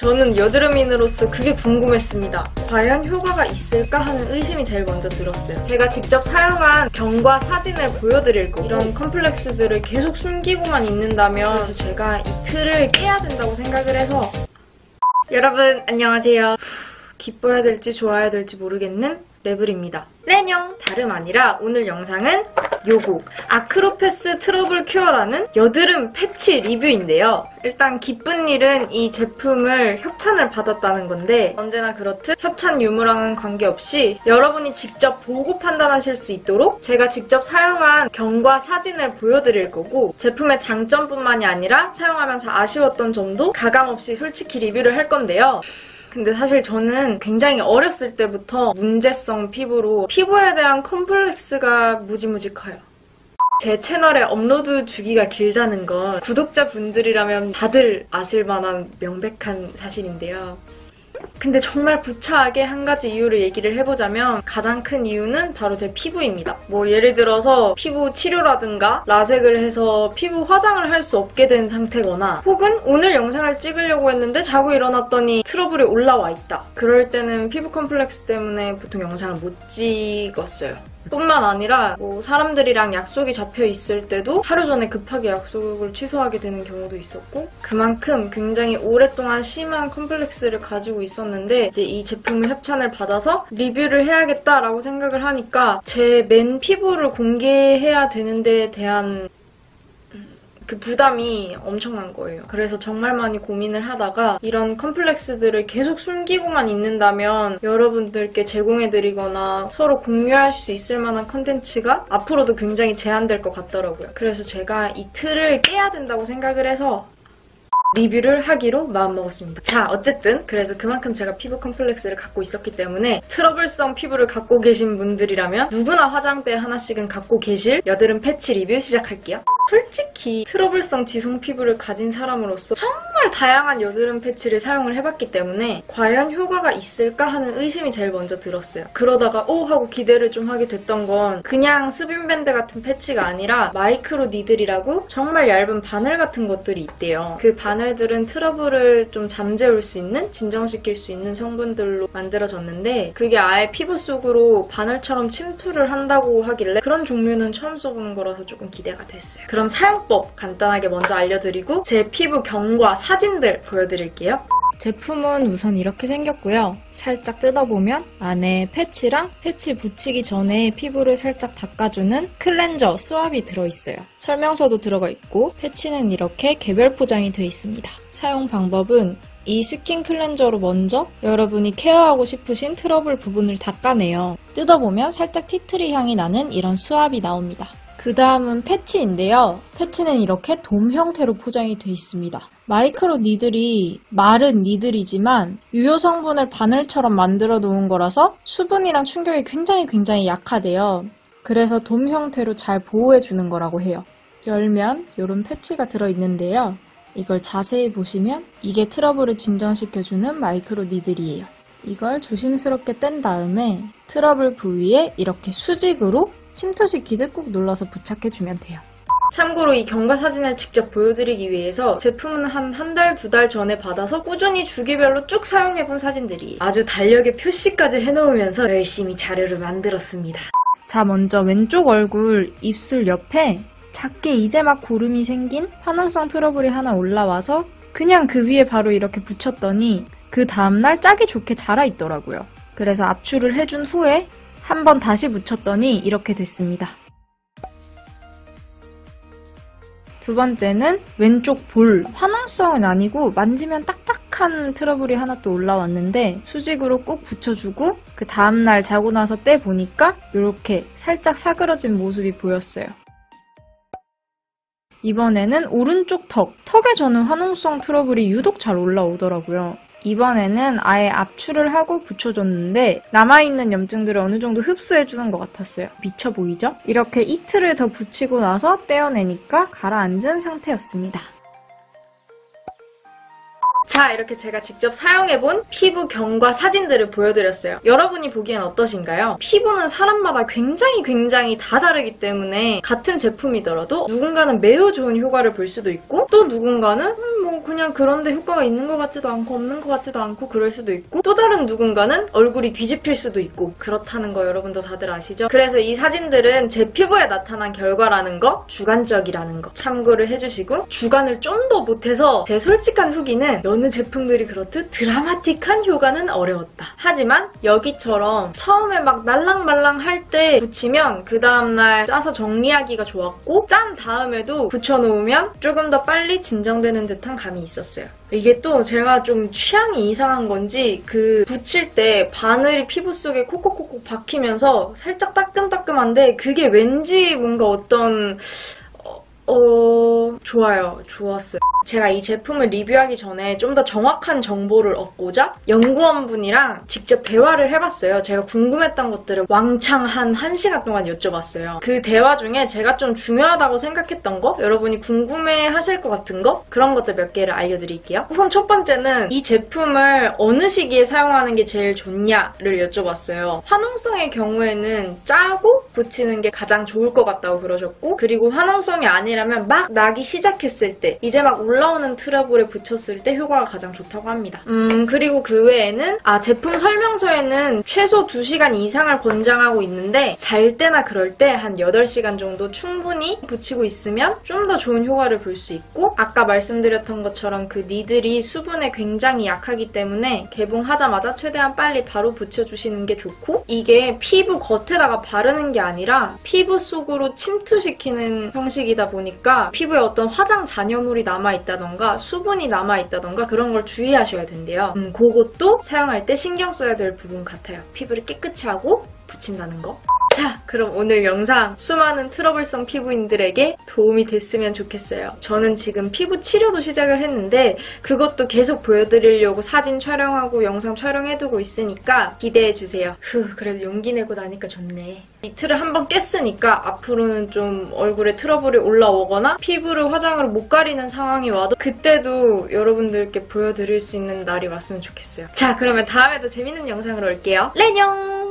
저는 여드름인으로서 그게 궁금했습니다. 과연 효과가 있을까 하는 의심이 제일 먼저 들었어요. 제가 직접 사용한 경과 사진을 보여드릴 거고 이런 컴플렉스들을 계속 숨기고만 있는다면 그래서 제가 이 틀을 깨야 된다고 생각을 해서 여러분 안녕하세요. 기뻐야 될지 좋아야 될지 모르겠는 레블입니다. 렌영! 다름 아니라 오늘 영상은 요거 아크로패스 트러블 큐어라는 여드름 패치 리뷰인데요. 일단 기쁜 일은 이 제품을 협찬을 받았다는 건데 언제나 그렇듯 협찬 유무랑은 관계없이 여러분이 직접 보고 판단하실 수 있도록 제가 직접 사용한 경과 사진을 보여드릴 거고 제품의 장점뿐만이 아니라 사용하면서 아쉬웠던 점도 가감없이 솔직히 리뷰를 할 건데요. 근데 사실 저는 굉장히 어렸을 때부터 문제성 피부로 피부에 대한 컴플렉스가 무지무지 커요. 제 채널에 업로드 주기가 길다는 건 구독자분들이라면 다들 아실 만한 명백한 사실인데요. 근데 정말 구차하게 한 가지 이유를 얘기를 해보자면 가장 큰 이유는 바로 제 피부입니다. 뭐 예를 들어서 피부 치료라든가 라섹을 해서 피부 화장을 할 수 없게 된 상태거나 혹은 오늘 영상을 찍으려고 했는데 자고 일어났더니 트러블이 올라와 있다. 그럴 때는 피부 컴플렉스 때문에 보통 영상을 못 찍었어요. 뿐만 아니라 뭐 사람들이랑 약속이 잡혀 있을 때도 하루 전에 급하게 약속을 취소하게 되는 경우도 있었고 그만큼 굉장히 오랫동안 심한 컴플렉스를 가지고 있었는데 이제 이 제품을 협찬을 받아서 리뷰를 해야겠다라고 생각을 하니까 제 맨 피부를 공개해야 되는 데에 대한 그 부담이 엄청난 거예요. 그래서 정말 많이 고민을 하다가 이런 컴플렉스들을 계속 숨기고만 있는다면 여러분들께 제공해드리거나 서로 공유할 수 있을 만한 컨텐츠가 앞으로도 굉장히 제한될 것 같더라고요. 그래서 제가 이 틀을 깨야 된다고 생각을 해서 리뷰를 하기로 마음먹었습니다. 자, 어쨌든 그래서 그만큼 제가 피부 컴플렉스를 갖고 있었기 때문에 트러블성 피부를 갖고 계신 분들이라면 누구나 화장대에 하나씩은 갖고 계실 여드름 패치 리뷰 시작할게요. 솔직히 트러블성 지성 피부를 가진 사람으로서 정말 다양한 여드름 패치를 사용을 해봤기 때문에 과연 효과가 있을까 하는 의심이 제일 먼저 들었어요. 그러다가 오! 하고 기대를 좀 하게 됐던 건 그냥 스빈밴드 같은 패치가 아니라 마이크로 니들이라고 정말 얇은 바늘 같은 것들이 있대요. 그 바늘들은 트러블을 좀 잠재울 수 있는, 진정시킬 수 있는 성분들로 만들어졌는데 그게 아예 피부 속으로 바늘처럼 침투를 한다고 하길래 그런 종류는 처음 써보는 거라서 조금 기대가 됐어요. 그럼 사용법 간단하게 먼저 알려드리고 제 피부 경과 사진들 보여드릴게요. 제품은 우선 이렇게 생겼고요. 살짝 뜯어보면 안에 패치랑 패치 붙이기 전에 피부를 살짝 닦아주는 클렌저 스왑이 들어있어요. 설명서도 들어가 있고 패치는 이렇게 개별 포장이 되어 있습니다. 사용 방법은 이 스킨 클렌저로 먼저 여러분이 케어하고 싶으신 트러블 부분을 닦아내요. 뜯어보면 살짝 티트리 향이 나는 이런 스왑이 나옵니다. 그 다음은 패치인데요. 패치는 이렇게 돔 형태로 포장이 되어 있습니다. 마이크로 니들이 마른 니들이지만 유효 성분을 바늘처럼 만들어 놓은 거라서 수분이랑 충격이 굉장히 약하대요. 그래서 돔 형태로 잘 보호해주는 거라고 해요. 열면 이런 패치가 들어있는데요. 이걸 자세히 보시면 이게 트러블을 진정시켜주는 마이크로 니들이에요. 이걸 조심스럽게 뗀 다음에 트러블 부위에 이렇게 수직으로 침투시키듯 꾹 눌러서 부착해주면 돼요. 참고로 이 경과 사진을 직접 보여드리기 위해서 제품은 한 달, 2달 전에 받아서 꾸준히 주기별로 쭉 사용해본 사진들이 아주 달력에 표시까지 해놓으면서 열심히 자료를 만들었습니다. 자, 먼저 왼쪽 얼굴 입술 옆에 작게 이제 막 고름이 생긴 화농성 트러블이 하나 올라와서 그냥 그 위에 바로 이렇게 붙였더니 그 다음날 짝이 좋게 자라있더라고요. 그래서 압출을 해준 후에 한 번 다시 묻혔더니 이렇게 됐습니다. 두 번째는 왼쪽 볼. 화농성은 아니고 만지면 딱딱한 트러블이 하나 또 올라왔는데 수직으로 꾹 붙여주고 그 다음날 자고 나서 떼보니까 이렇게 살짝 사그러진 모습이 보였어요. 이번에는 오른쪽 턱. 턱에 저는 화농성 트러블이 유독 잘 올라오더라고요. 이번에는 아예 압출을 하고 붙여줬는데 남아있는 염증들을 어느 정도 흡수해주는 것 같았어요. 미쳐 보이죠? 이렇게 이틀을 더 붙이고 나서 떼어내니까 가라앉은 상태였습니다. 자, 이렇게 제가 직접 사용해본 피부 경과 사진들을 보여드렸어요. 여러분이 보기엔 어떠신가요? 피부는 사람마다 굉장히 다 다르기 때문에 같은 제품이더라도 누군가는 매우 좋은 효과를 볼 수도 있고 또 누군가는 그냥 그런데 효과가 있는 것 같지도 않고 없는 것 같지도 않고 그럴 수도 있고, 또 다른 누군가는 얼굴이 뒤집힐 수도 있고 그렇다는 거 여러분도 다들 아시죠? 그래서 이 사진들은 제 피부에 나타난 결과라는 거, 주관적이라는 거 참고를 해주시고, 주관을 좀 더 못해서 제 솔직한 후기는 여느 제품들이 그렇듯 드라마틱한 효과는 어려웠다. 하지만 여기처럼 처음에 막 날랑말랑 할 때 붙이면 그 다음날 짜서 정리하기가 좋았고, 짠 다음에도 붙여놓으면 조금 더 빨리 진정되는 듯한 감이 있었어요. 이게 또 제가 좀 취향이 이상한 건지 그 붙일 때 바늘이 피부 속에 콕콕콕콕 박히면서 살짝 따끔따끔한데 그게 왠지 뭔가 어떤 좋았어요. 제가 이 제품을 리뷰하기 전에 좀 더 정확한 정보를 얻고자 연구원분이랑 직접 대화를 해봤어요. 제가 궁금했던 것들을 왕창 한 1시간 동안 여쭤봤어요. 그 대화 중에 제가 좀 중요하다고 생각했던 거, 여러분이 궁금해하실 것 같은 거, 그런 것들 몇 개를 알려드릴게요. 우선 첫 번째는 이 제품을 어느 시기에 사용하는 게 제일 좋냐를 여쭤봤어요. 화농성의 경우에는 짜고 붙이는 게 가장 좋을 것 같다고 그러셨고, 그리고 화농성이 아니라면 막 나기 시작했을 때, 이제 막 올라오는 트러블에 붙였을 때 효과가 가장 좋다고 합니다. 그리고 그 외에는 제품 설명서에는 최소 2시간 이상을 권장하고 있는데 잘 때나 그럴 때 한 8시간 정도 충분히 붙이고 있으면 좀 더 좋은 효과를 볼 수 있고, 아까 말씀드렸던 것처럼 그 니들이 수분에 굉장히 약하기 때문에 개봉하자마자 최대한 빨리 바로 붙여주시는 게 좋고, 이게 피부 겉에다가 바르는 게 아니라 피부 속으로 침투시키는 형식이다 보니까 피부에 어떤 화장 잔여물이 남아있다던가 수분이 남아있다던가 그런 걸 주의하셔야 된대요. 그것도 사용할 때 신경 써야 될 부분 같아요. 피부를 깨끗이 하고 붙인다는 거. 자, 그럼 오늘 영상 수많은 트러블성 피부인들에게 도움이 됐으면 좋겠어요. 저는 지금 피부 치료도 시작을 했는데 그것도 계속 보여드리려고 사진 촬영하고 영상 촬영해두고 있으니까 기대해주세요. 그래도 용기 내고 나니까 좋네. 이틀을 한번 깼으니까 앞으로는 좀 얼굴에 트러블이 올라오거나 피부를 화장으로 못 가리는 상황이 와도 그때도 여러분들께 보여드릴 수 있는 날이 왔으면 좋겠어요. 자, 그러면 다음에도 재밌는 영상으로 올게요. 래녕!